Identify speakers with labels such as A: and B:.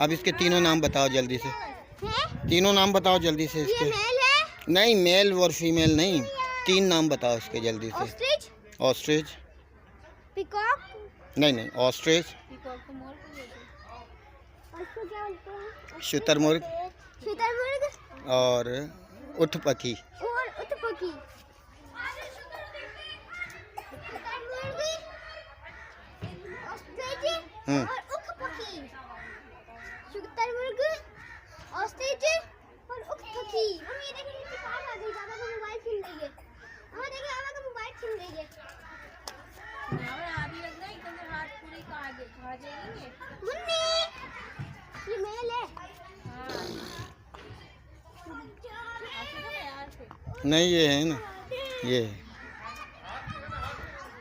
A: अब इसके तीनों नाम बताओ जल्दी से। तीनों नाम बताओ जल्दी से इसके।
B: ये मेल है?
A: नहीं, मेल और फीमेल नहीं, 3 नाम बताओ इसके जल्दी से।
B: ऑस्ट्रिच,
A: ऑस्ट्रिच,
B: पीकॉक,
A: नहीं ऑस्ट्रिच,
B: पीकॉक को मोर को बोलते हैं। उसको क्या बोलते हैं?
A: शुतुरमुर्ग
B: शुतुरमुर्ग
A: और उठपकी।
B: और उठपकी।
A: हम्म,
B: और उठपकी। शुतुरमुर्ग, ऑस्ट्रिच और उठपकी। हम ये देखेंगे कि पास आ गई, पापा का मोबाइल छीन लेंगे। हम देखेंगे पापा का मोबाइल छीन लेंगे। आधी लग रहा है इतने हाथ पूरी खा जाएंगे। मुन्नी, ये मेल है।
A: नहीं ये है ना, ये है।